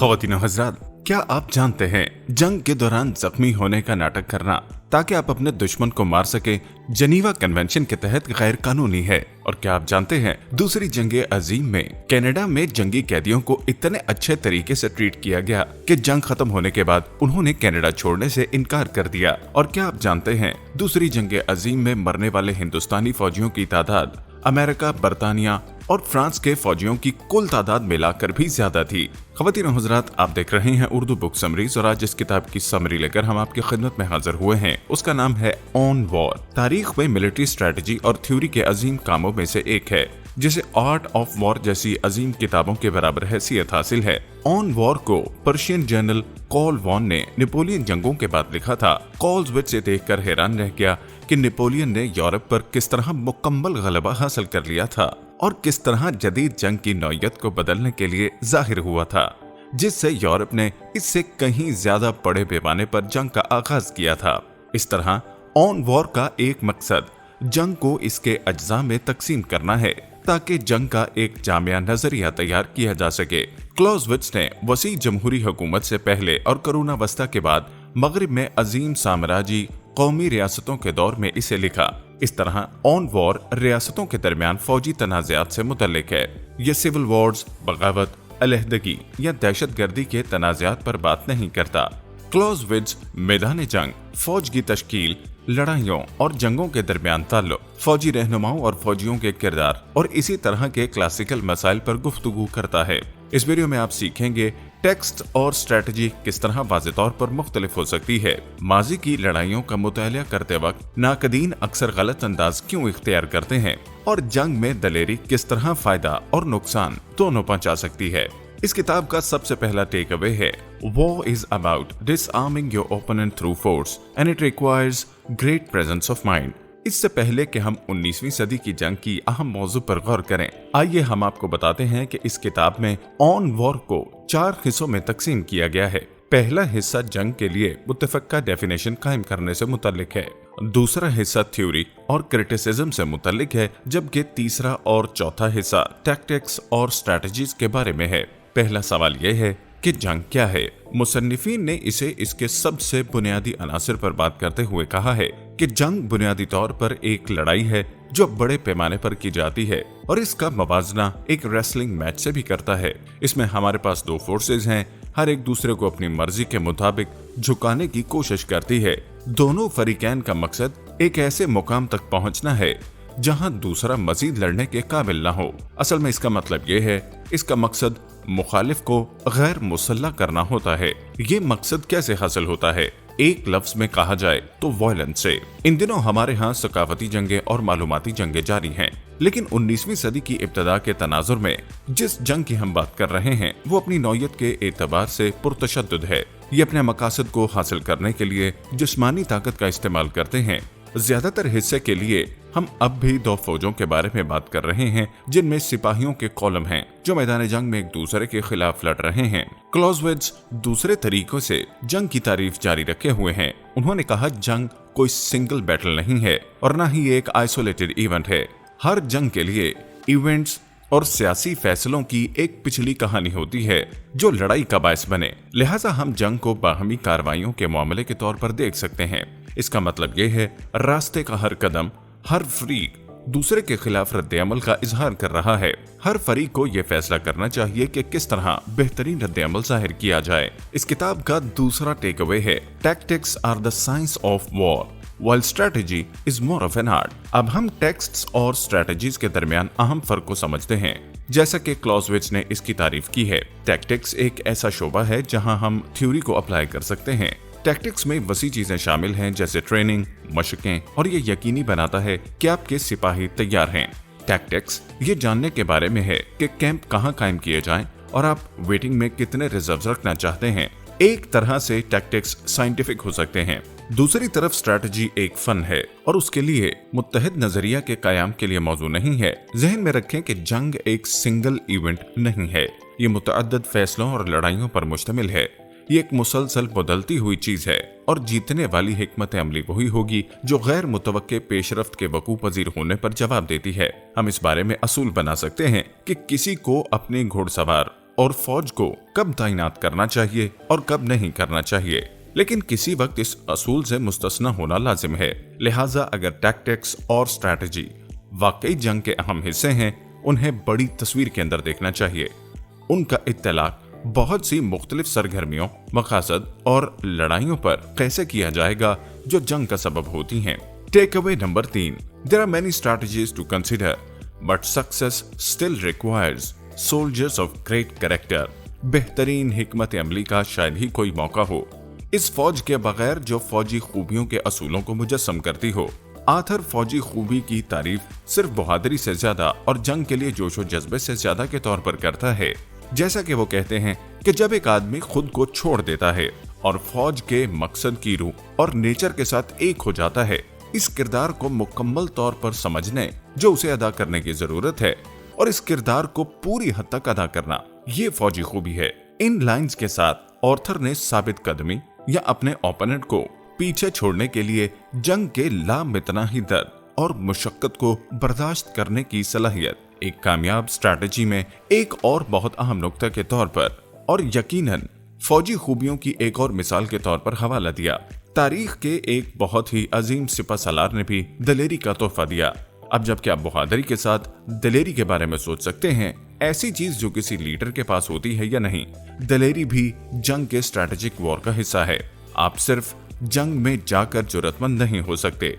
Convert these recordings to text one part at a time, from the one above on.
ख़वातीन और हज़रात, क्या आप जानते हैं जंग के दौरान जख्मी होने का नाटक करना ताकि आप अपने दुश्मन को मार सके जनीवा कन्वेंशन के तहत गैर कानूनी है। और क्या आप जानते हैं दूसरी जंगे अजीम में कनाडा में जंगी कैदियों को इतने अच्छे तरीके से ट्रीट किया गया कि जंग खत्म होने के बाद उन्होंने कनाडा छोड़ने से इनकार कर दिया। और क्या आप जानते हैं दूसरी जंगे अजीम में मरने वाले हिंदुस्तानी फौजियों की तादाद अमेरिका, बर्तानिया और फ्रांस के फौजियों की कुल तादाद मिलाकर भी ज्यादा थी। ख़वातीन और हज़रात, आप देख रहे हैं उर्दू बुक समरीज और आज जिस किताब की समरी लेकर हम आपकी खिदमत में हाजिर हुए हैं उसका नाम है ऑन वॉर। तारीख में मिलिट्री स्ट्रेटजी और थ्योरी के अजीम कामों में से एक है जिसे आर्ट ऑफ वॉर जैसी अजीम किताबों के बराबर हैसियत हासिल है। ऑन वॉर को पर्शियन जनरल कॉल वॉन ने नेपोलियन जंगों के बाद लिखा था। कॉल्सविट्ज़ से देखकर हैरान रह गया कि नेपोलियन ने यूरोप पर किस तरह मुकम्मल गलबा हासिल कर लिया था और किस तरह जदीद जंग की नौयत को बदलने के लिए जाहिर हुआ था, जिससे यूरोप ने इससे कहीं ज्यादा बड़े पैमाने पर जंग का आगाज किया था। इस तरह ऑन वॉर का एक मकसद जंग को इसके अज्जा में तकसीम करना है ताकि जंग का एक जामिया नजरिया तैयार किया जा सके। क्लाउज़विट्ज़ ने वसी जमहूरी हुकूमत से पहले और करूना वस्ता के बाद मगरिब में अजीम साम्राज्य कौमी रियासतों के दौर में इसे लिखा। इस तरह ऑन वॉर रियासतों के दरमियान फौजी तनाज़ात से मुतल्लिक है। ये सिविल वॉर्स, बगावत, अलहदगी या दहशतगर्दी के तनाज़ात पर बात नहीं करता। क्लाउज़विट्ज़ मैदान जंग, फौज की तश्कील, लड़ाइयों और जंगों के दरमियान ताल्लुक, फौजी रहनुमाओं और फौजियों के किरदार और इसी तरह के क्लासिकल मसाइल पर गुफ्तगू करता है। इस वीडियो में आप सीखेंगे टेक्स्ट और स्ट्रेटजी किस तरह वाज़े तौर पर मुख्तलिफ हो सकती है। माजी की लड़ाइयों का मुतालिया करते वक्त नाकदीन अक्सर गलत अंदाज क्यों इख्तियार करते हैं और जंग में दलेरी किस तरह फायदा और नुकसान दोनों पहुंचा सकती है। इस किताब का सबसे पहला टेक अवे है war is about disarming your opponent through force and it requires great presence of mind. इससे पहले कि हम 19वीं सदी की जंग की अहम मौजू पर गौर करें, आइए हम आपको बताते हैं कि इस किताब में ऑन वॉर को 4 हिस्सों में तकसीम किया गया है। पहला हिस्सा जंग के लिए मुतफ़क्का डेफिनेशन कायम करने से मुतल्लिक है, दूसरा हिस्सा थ्योरी और क्रिटिसिज्म से मुतल्लिक है, जबकि तीसरा और चौथा हिस्सा टैक्टिक्स और स्ट्रेटजीज के बारे में है। पहला सवाल यह है कि जंग क्या है। मुसन्निफीन ने इसे इसके सबसे बुनियादी अनासर पर बात करते हुए कहा है कि जंग बुनियादी तौर पर एक लड़ाई है जो बड़े पैमाने पर की जाती है और इसका मवाजना एक रेसलिंग मैच से भी करता है। इसमें हमारे पास 2 फोर्सेज हैं, हर एक दूसरे को अपनी मर्जी के मुताबिक झुकाने की कोशिश करती है। दोनों फरीकैन का मकसद एक ऐसे मुकाम तक पहुंचना है जहां दूसरा मजीद लड़ने के काबिल न हो। असल में इसका मतलब ये है, इसका मकसद मुखालिफ को गैर मुसल्लह करना होता है। ये मकसद कैसे हासिल होता है? एक लफ्ज में कहा जाए तो वॉयलेंस से। इन दिनों हमारे यहाँ सकाफती जंगे और मालूमाती जंगे जारी हैं, लेकिन 19वीं सदी की इब्तदा के तनाजुर में जिस जंग की हम बात कर रहे हैं वो अपनी नौयत के एतबार से पुरतशद्दुद है। ये अपने मकासद को हासिल करने के लिए जिस्मानी ताकत का इस्तेमाल करते हैं। ज्यादातर हिस्से के लिए हम अब भी 2 फौजों के बारे में बात कर रहे हैं जिनमें सिपाहियों के कॉलम हैं जो मैदान जंग में एक दूसरे के खिलाफ लड़ रहे हैं। क्लाउज़विट्ज़ दूसरे तरीकों से जंग की तारीफ जारी रखे हुए हैं। उन्होंने कहा जंग कोई सिंगल बैटल नहीं है और न ही एक आइसोलेटेड इवेंट है। हर जंग के लिए इवेंट्स और सियासी फैसलों की एक पिछली कहानी होती है जो लड़ाई का बायस बने। लिहाजा हम जंग को बाहमी कार्रवाइयों के मामले के तौर पर देख सकते हैं। इसका मतलब ये है रास्ते का हर कदम, हर फरीक दूसरे के खिलाफ रद्द-ए-अमल का इजहार कर रहा है। हर फरीक को यह फैसला करना चाहिए कि किस तरह बेहतरीन रद्द-ए-अमल जाहिर किया जाए। इस किताब का दूसरा टेक अवे है tactics are the science of war while strategy is more of an art. अब हम टेक्स्ट्स और स्ट्रेटजीज के दरमियान अहम फर्क को समझते हैं। जैसा कि क्लाउज़विट्ज़ ने इसकी तारीफ की है, टैक्टिक्स एक ऐसा शोबा है जहां हम थ्योरी को अप्लाई कर सकते हैं। टैक्टिक्स में वसी चीजें शामिल हैं जैसे ट्रेनिंग, मशकें और ये यकीनी बनाता है कि आपके सिपाही तैयार हैं। टैक्टिक्स ये जानने के बारे में है कि कैंप कहाँ कायम किए जाएं और आप वेटिंग में कितने रिजर्व्स रखना चाहते हैं। एक तरह से टैक्टिक्स साइंटिफिक हो सकते हैं। दूसरी तरफ स्ट्रैटेजी एक फन है और उसके लिए मुत्तहिद नजरिया के कायम के लिए मौजू नहीं है। जहन में रखें कि जंग एक सिंगल इवेंट नहीं है, ये मुतअद्दिद फैसलों और लड़ाइयों पर मुश्तमिल है। ये एक मुसलसल बदलती हुई चीज है और जीतने वाली हिकमत अमली वही होगी जो गैर मुतवक्के पेशरफ्त के वकू पजीर होने पर जवाब देती है। हम इस बारे में असूल बना सकते हैं कि किसी को अपने घुड़सवार और फौज को कब तैनात करना चाहिए और कब नहीं करना चाहिए, लेकिन किसी वक्त इस असूल से मुस्तस्ना होना लाजिम है। लिहाजा अगर टैक्टिक्स और स्ट्रैटेजी वाकई जंग के अहम हिस्से हैं, उन्हें बड़ी तस्वीर के अंदर देखना चाहिए। उनका इत्तलाक बहुत सी मुख्तलिफ सरगर्मियों, मकासद और लड़ाइयों पर कैसे किया जाएगा जो जंग का सबब होती हैं। Take away number 3, there are many strategies to consider but success still requires soldiers of great character. बेहतरीन हिकमत अमली का शायद ही कोई मौका हो इस फौज के बगैर जो फौजी खूबियों के असूलों को मुजस्सम करती हो। आथर फौजी खूबी की तारीफ सिर्फ बहादुरी से ज्यादा और जंग के लिए जोश व जज्बे से ज्यादा के तौर पर करता है। जैसा कि वो कहते हैं कि जब एक आदमी खुद को छोड़ देता है और फौज के मकसद की रूह और नेचर के साथ एक हो जाता है, इस किरदार को मुकम्मल तौर पर समझने जो उसे अदा करने की जरूरत है और इस किरदार को पूरी हद तक अदा करना, ये फौजी खूबी है। इन लाइंस के साथ ऑथर ने साबित कदमी या अपने ओपोनेंट को पीछे छोड़ने के लिए जंग के लामितना ही दर्द और मुशक्कत को बर्दाश्त करने की सलाहियत एक कामयाब स्ट्रैटेजी में एक और बहुत अहम नुक्ता के तौर पर और यकीनन फौजी खूबियों की एक और मिसाल के तौर पर हवाला दिया। तारीख के एक बहुत ही अजीम सिपह सालार ने भी दलेरी का तोहफा दिया। अब जबकि आप बहादुरी के साथ दलेरी के बारे में सोच सकते हैं, ऐसी चीज जो किसी लीडर के पास होती है या नहीं, दलेरी भी जंग के स्ट्रैटेजिक वॉर का हिस्सा है। आप सिर्फ जंग में जाकर जरूरतमंद नहीं हो सकते,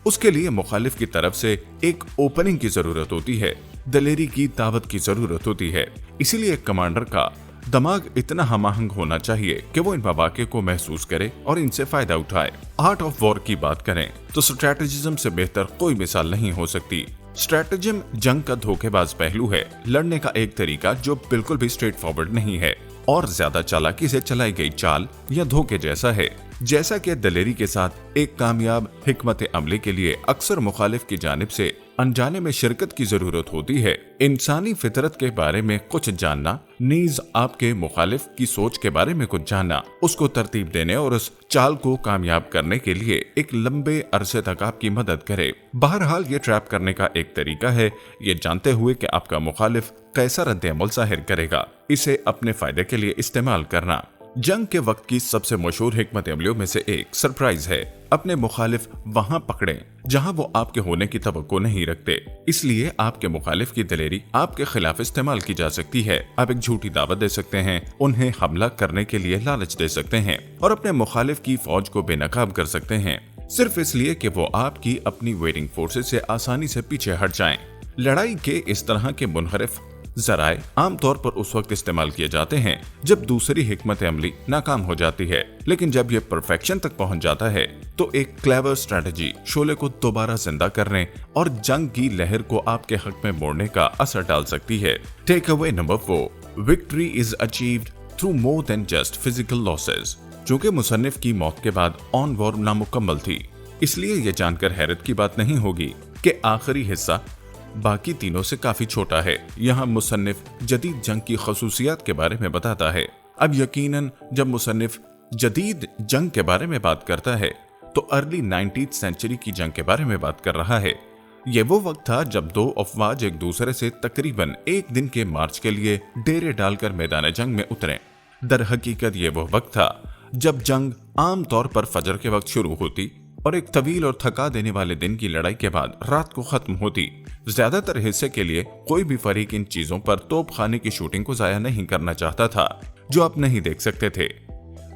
उसके लिए मुखालिफ की तरफ से एक ओपनिंग की जरूरत होती है, दलेरी की दावत की जरूरत होती है। इसीलिए एक कमांडर का दिमाग इतना हमाहंग होना चाहिए कि वो इन मौके को महसूस करे और इनसे फायदा उठाए। आर्ट ऑफ वॉर की बात करें तो स्ट्रैटेजिज्म से बेहतर कोई मिसाल नहीं हो सकती। स्ट्रैटेजिज्म जंग का धोखेबाज पहलू है, लड़ने का एक तरीका जो बिल्कुल भी स्ट्रेट फॉरवर्ड नहीं है और ज्यादा चालाकी से चलाई गई चाल या धोखे जैसा है। जैसा कि दलेरी के साथ एक कामयाब हिकमत अमली के लिए अक्सर मुखालिफ की जानिब से अनजाने में शिरकत की जरूरत होती है। इंसानी फितरत के बारे में कुछ जानना, नीज आपके मुखालिफ की सोच के बारे में कुछ जानना, उसको तरतीब देने और उस चाल को कामयाब करने के लिए एक लंबे अरसे तक आपकी मदद करे। बहरहाल ये ट्रैप करने का एक तरीका है, ये जानते हुए कि आपका मुखालिफ कैसा रद्द-ए-अमल जाहिर करेगा, इसे अपने फायदे के लिए इस्तेमाल करना। जंग के वक्त की सबसे मशहूर हिकमत अमलियों में से एक सरप्राइज है। अपने मुखालिफ वहां पकड़ें जहां वो आपके होने की तवक्को नहीं रखते। इसलिए आपके मुखालिफ की दलेरी आपके खिलाफ इस्तेमाल की जा सकती है। आप एक झूठी दावत दे सकते हैं, उन्हें हमला करने के लिए लालच दे सकते हैं और अपने मुखालिफ की फौज को बेनकाब कर सकते हैं, सिर्फ इसलिए कि वो आपकी अपनी वेटिंग फोर्सेस से आसानी से पीछे हट जाएं। लड़ाई के इस तरह के मुनहरिफ जराए आमतौर पर उस वक्त इस्तेमाल किए जाते हैं जब दूसरी हिकमत अमली नाकाम हो जाती है, लेकिन जब यह परफेक्शन तक पहुंच जाता है तो एक क्लेवर स्ट्रेटजी शोले को दोबारा जिंदा करने और जंग की लहर को आपके हक में मोड़ने का असर डाल सकती है। Take away number 4, victory is achieved through more than just physical losses. चूंकि मुसन्निफ की मौत के बाद ऑन वॉर नामुकम्मल थी, इसलिए यह जानकर हैरत की बात नहीं होगी कि आखिरी हिस्सा बाकी तीनों से काफी छोटा है। यहाँ मुसन्निफ जदीद जंग की खसूसियात के बारे में बताता है। अब यकीनन जब मुसन्निफ जदीद जंग के बारे में बात करता है तो अर्ली 19th सेंचुरी की जंग के बारे में बात कर रहा है। यह वो वक्त था जब दो अफवाज एक दूसरे से तकरीबन एक दिन के मार्च के लिए डेरे डालकर मैदान जंग में उतरे। दर हकीकत ये वो वक्त था जब जंग आम तौर पर फजर के वक्त शुरू होती और एक तवील और थका देने वाले दिन की लड़ाई के बाद रात को खत्म होती। ज्यादातर हिस्से के लिए कोई भी फरीक इन चीजों पर तोप खाने की शूटिंग को जाया नहीं करना चाहता था जो आप नहीं देख सकते थे,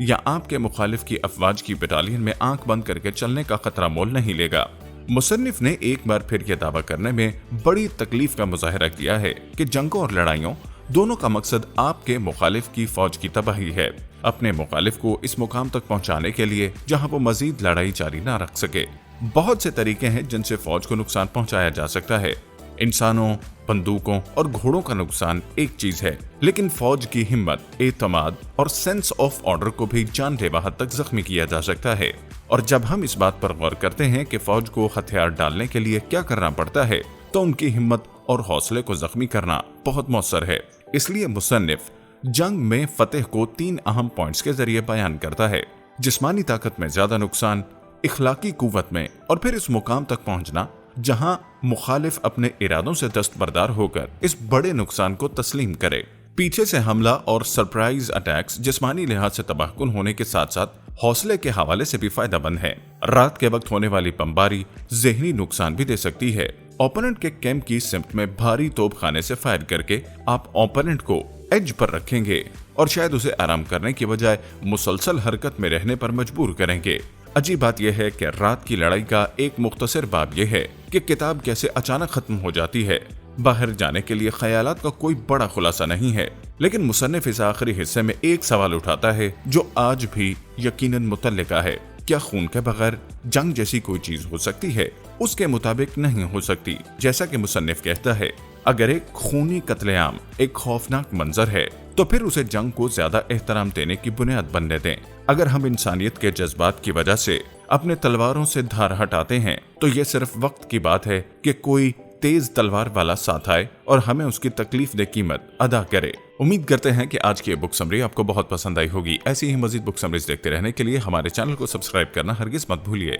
या आपके मुखालिफ की अफवाज की बटालियन में आंख बंद करके चलने का खतरा मोल नहीं लेगा। मुसन्निफ ने एक बार फिर यह दावा करने में बड़ी तकलीफ का मुजाहरा किया है कि जंगों और लड़ाइयों दोनों का मकसद आपके मुखालिफ की फौज की तबाही है, अपने मुखालिफ को इस मुकाम तक पहुंचाने के लिए जहां वो मजीद लड़ाई जारी ना रख सके। बहुत से तरीके हैं जिनसे फौज को नुकसान पहुंचाया जा सकता है। इंसानों, बंदूकों और घोड़ों का नुकसान एक चीज है, लेकिन फौज की हिम्मत, एतमाद और सेंस ऑफ ऑर्डर को भी जानलेवा हद तक जख्मी किया जा सकता है। और जब हम इस बात पर गौर करते हैं कि फौज को हथियार डालने के लिए क्या करना पड़ता है, तो उनकी हिम्मत और हौसले को जख्मी करना बहुत मौसर है। इसलिए मुसन्निफ जंग में फतेह को 3 अहम पॉइंट्स के जरिए बयान करता है: जिस्मानी ताकत में ज्यादा नुकसान, इखलाकी कुव्वत में, और फिर इस मुकाम तक पहुंचना जहां मुखालिफ अपने इरादों से दस्तबरदार होकर इस बड़े नुकसान को तस्लीम करे। पीछे से हमला और सरप्राइज अटैक्स जिस्मानी लिहाज से तबाहकुन होने के साथ साथ हौसले के हवाले से भी फायदेमंद है। रात के वक्त होने वाली बमबारी जहनी नुकसान भी दे सकती है। ओपोनेंट के कैंप की सिमत में भारी तोप खाने से फायर करके आप ओपोनेंट को एज पर रखेंगे और शायद उसे आराम करने की बजाय मुसलसल हरकत में रहने पर मजबूर करेंगे। अजीब बात यह है कि रात की लड़ाई का एक मुख्तसर बाब यह है कि किताब कैसे अचानक खत्म हो जाती है। बाहर जाने के लिए ख्यालात का कोई बड़ा खुलासा नहीं है, लेकिन मुसन्निफ इस आखिरी हिस्से में एक सवाल उठाता है जो आज भी यकीनन मुतल्लिका है। क्या खून के बगैर जंग जैसी कोई चीज हो सकती है? उसके मुताबिक नहीं हो सकती। जैसा कि मुसन्निफ कहता है, अगर एक खूनी कत्लेआम एक खौफनाक मंजर है तो फिर उसे जंग को ज्यादा एहतराम देने की बुनियाद बनने दें। अगर हम इंसानियत के जज्बात की वजह से अपने तलवारों से धार हटाते हैं तो ये सिर्फ वक्त की बात है कि कोई तेज तलवार वाला साथ आए और हमें उसकी तकलीफ दे कीमत अदा करे। उम्मीद करते हैं कि आज की बुक समरी आपको बहुत पसंद आई होगी। ऐसी ही मजीद बुक समरीज देखते रहने के लिए हमारे चैनल को सब्सक्राइब करना हरगिज मत भूलिए।